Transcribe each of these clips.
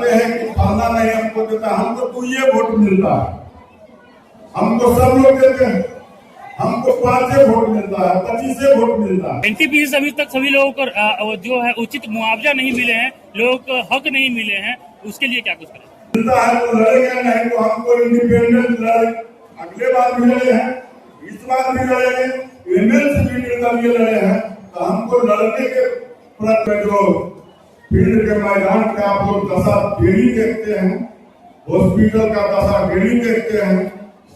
कहते हैं कि फलना नहीं हमको देता, हमको तो ये वोट मिलता है, हमको सब लोग देते हैं, हमको 5 वोट मिलता है, 25 वोट मिलता है। एनटीपीसी से अभी तक सभी लोगों को जो है उचित मुआवजा नहीं मिले हैं, लोगों को हक नहीं मिले हैं, उसके लिए क्या कुछ करें? मिलता है तो लड़ेगा, नहीं तो हमको इंडिपेंडेंट लड़े, अगले बार भी लड़े हैं, इस बार भी लड़ेंगे, एमएलसी भी निर्दलीय लड़े हैं, तो हमको लड़ने के प्रति जो फील्ड के मैदान का आप लोग दशा ढेरी देखते हैं, हॉस्पिटल का दशा ढेरी देखते हैं,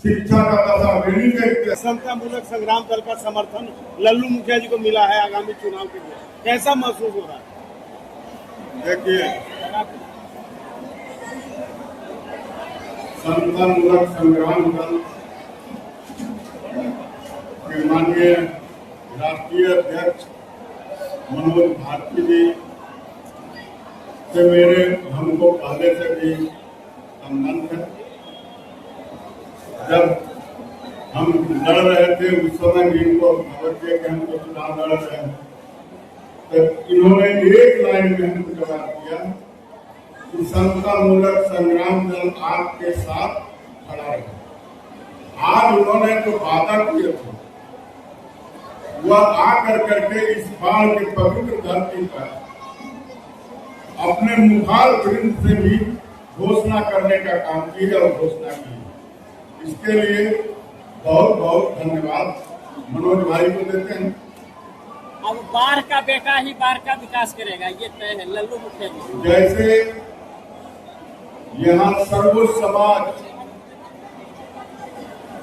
शिक्षा का दशा ढेरी देखते हैं। समतामूलक संग्राम दल का समर्थन लल्लू मुखिया जी को मिला है आगामी चुनाव के लिए, कैसा महसूस हो रहा है? देखिए, समतामूलक संग्राम दल के माननीय राष्ट्रीय अध्यक्ष मनोज भारती जी से मेरे हमको पहले से भी संबंध है। जब हम लड़ रहे थे उस समय भी इनको खबर किया कि हमको चुनाव लड़ रहे हैं, तो इन्होंने एक लाइन में हमको जवाब दिया कि समतामूलक संग्राम दल आपके साथ खड़ा है। आज उन्होंने जो वादा किए थे वह आकर करके इस बाढ़ के पवित्र धरती पर अपने मुखार वृंद से भी घोषणा करने का काम किया और घोषणा की। इसके लिए बहुत बहुत धन्यवाद मनोज भाई को देते हैं। अब बाढ़ का बेटा ही बाढ़ का विकास करेगा, ये तय है लल्लू मुखिया जी। जैसे यहाँ सर्व समाज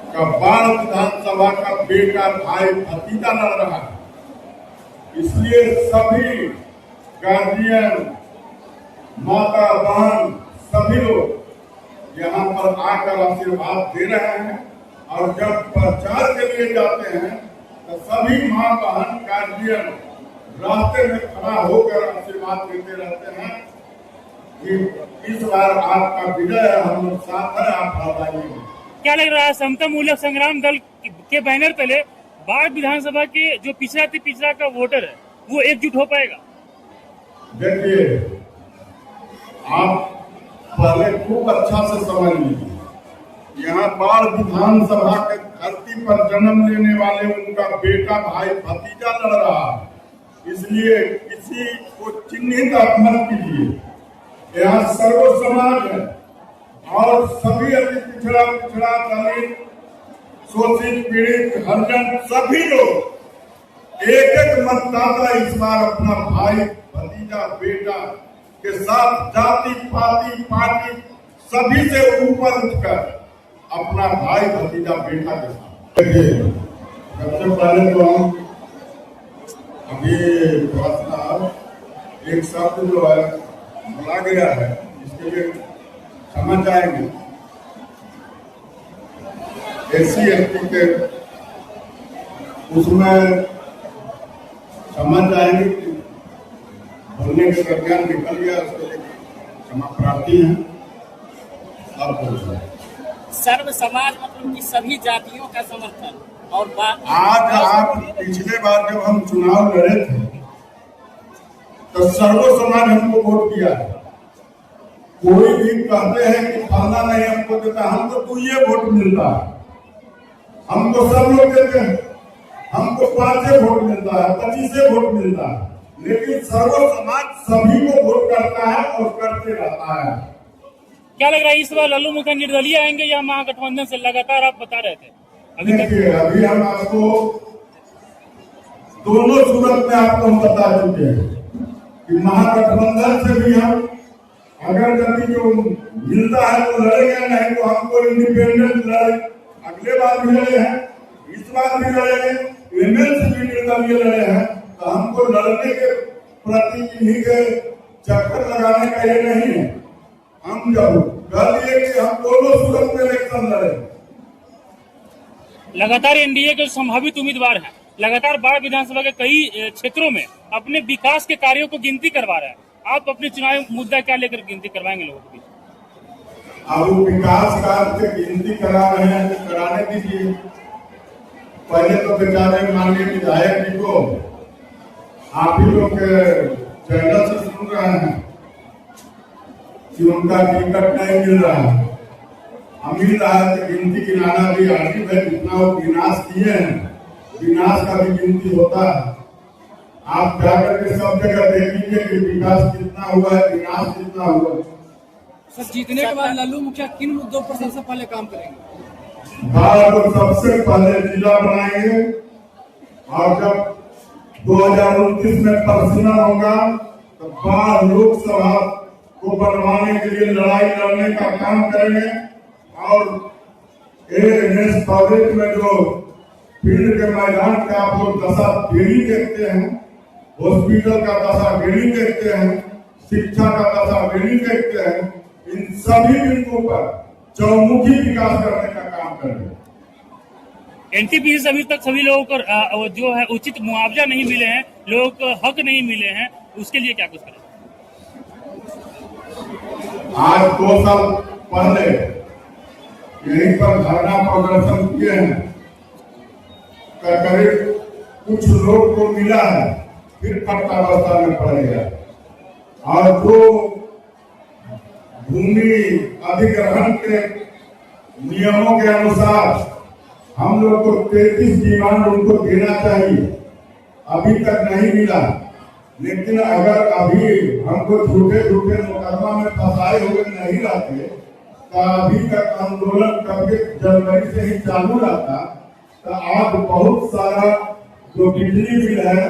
का बाढ़ विधानसभा का बेटा भाई भतीजा लड़ रहा है, इसलिए सभी गार्जियन, माता बहन सभी लोग यहाँ पर आकर आशीर्वाद दे रहे हैं। और जब प्रचार के लिए जाते हैं तो सभी माँ बहन गार्जियन रास्ते में खड़ा होकर आशीर्वाद देते रहते हैं कि इस बार आपका विजय है, हम लोग साथ हैं, आप लड़ाइए। क्या लग रहा है समतामूलक संग्राम दल के बैनर तले बाढ़ विधानसभा के जो पिछड़ा का वोटर है वो एकजुट हो पाएगा? देखिए, आप पहले खूब अच्छा से समझ लीजिए, यहाँ बाढ़ विधानसभा के धरती पर जन्म लेने वाले उनका बेटा भाई भतीजा लड़ रहा है, इसलिए किसी को चिन्हित आप मत कीजिए। यहाँ सर्व समाज है और सभी अति पिछड़ा दलित, शोषित, पीड़ित, हरिजन सभी लोग एक एक मतदाता इस बार अपना भाई भतीजा बेटा के साथ जाति पाति पार्टी सभी से ऊपर उठकर अपना भाई भतीजा बेटा के साथ। देखिए, सबसे पहले तो हम अभी थोड़ा सा एक शब्द जो है बोला गया है, इसके लिए समझ जाएंगे। SC/ST के उसमें समझ जाएंगे कि बोलने के दरमियान निकल गया, उसके लिए क्षमा प्रार्थी है। अब बोल सर्व समाज मतलब कि सभी जातियों का समर्थन। और आज आप पिछले बार जब हम चुनाव लड़े थे तो सर्व समाज हमको वोट किया है। कोई भी कहते हैं कि फलना नहीं हमको देता, हमको तो ये वोट मिलता है, हमको सब लोग देते हैं, हमको 5 वोट मिलता है, 25 वोट मिलता है, लेकिन सर्व समाज सभी को वोट करता है और करते रहता है। क्या लग रहा है इस बार लल्लू मुखिया निर्दलीय आएंगे या महागठबंधन से? लगातार आप बता रहे थे अभी हम आपको दोनों सूरत में आपको हम बता चुके हैं कि महागठबंधन से भी हम अगर यदि जो मिलता है तो लड़ेंगे, नहीं तो हमको इंडिपेंडेंट लड़े, अगले बार भी लड़े हैं, इस बार भी लड़ेंगे, एमएलसी भी निर्दलीय लड़े हैं, तो हमको लड़ने के प्रति इन्हीं के चक्कर लगाने का ये नहीं है। हम जब कह दिए कि हम दोनों सूरत में इलेक्शन लड़े। लगातार एनडीए के संभावित उम्मीदवार हैं, लगातार बाढ़ विधानसभा के कई क्षेत्रों में अपने विकास के कार्यों को गिनती करवा रहे हैं। आप अपने चुनावी मुद्दा क्या लेकर गिनती करवाएंगे लोगों के बीच? अब विकास कार्य से गिनती करा रहे हैं तो कराने दीजिए। पहले तो बेचारे माननीय विधायक जी को आप ही लोग के चैनल से सुन रहे हैं कि उनका टिकट नहीं मिल रहा है। मिल रहा है तो गिनती गिनाना भी आखिर है, जितना वो विनाश किए हैं विनाश का भी गिनती होता है। आप जाकर के सब जगह देखेंगे कि विकास कितना हुआ है, विनाश कितना हुआ है। सर जीतने के बाद लल्लू मुखिया किन मुद्दों पर सबसे पहले काम करेंगे? भारत को सबसे पहले जिला बनाएंगे और जब 2029 में पर्सनल होगा तो 12 लोकसभा को बनवाने के लिए लड़ाई लड़ने का काम करेंगे। और एएनएस कॉलेज में जो फील्ड के मैदान का आप लोग दशा गिरी देखते हैं, हॉस्पिटल का दशा गिरी देखते हैं, शिक्षा का दशा गिरी देखते हैं, इन सभी बिंदुओं पर चौमुखी विकास करने का काम करेंगे। एनटीपीसी से अभी तक सभी लोगों को जो है उचित मुआवजा नहीं मिले हैं, लोगों को हक नहीं मिले हैं, उसके लिए क्या कुछ करें? आज 2 साल पहले यहीं पर धरना प्रदर्शन किए हैं, करीब कुछ लोग को मिला है, फिर पट्टावस्था में पड़ गया। और जो भूमि अधिग्रहण के नियमों के अनुसार हम लोग को 33 डिमांड उनको देना चाहिए, अभी तक नहीं मिला। लेकिन अगर अभी हमको झूठे झूठे मुकदमा में फंसाए हुए नहीं रहते तो अभी तक आंदोलन कभी जनवरी से ही चालू रहता, तो आज बहुत सारा जो बिजली बिल है,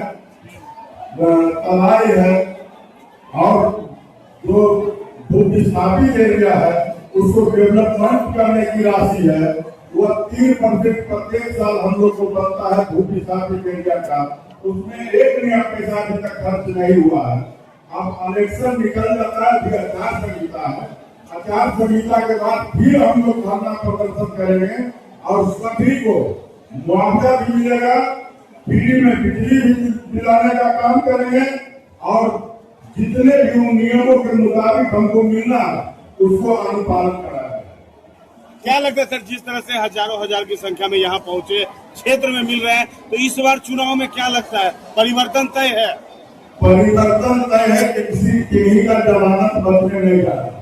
तलाई है और जो विस्थापित एरिया है उसको डेवलपमेंट करने की राशि है, वो 3% प्रत्येक साल हम लोग को बनता है भू विस्थापित एरिया का। उसमें 1 नया पैसा अभी तक खर्च नहीं हुआ है। अब इलेक्शन निकल जाता है, फिर आचार संहिता है, आचार संहिता के बाद फिर हम लोग धरना प्रदर्शन करेंगे और सभी को मुआवजा भी मिलेगा, फ्री में बिजली भी दिलाने का काम करेंगे और जितने भी नियमों के मुताबिक हमको मिलना उसको अनुपालन कराएंगे। क्या लगता है सर, जिस तरह से हजारों हजार की संख्या में यहाँ पहुंचे, क्षेत्र में मिल रहे हैं, तो इस बार चुनाव में क्या लगता है, परिवर्तन तय है? परिवर्तन तय है कि किसी के ही का जमानत बदलने नहीं जा रहा।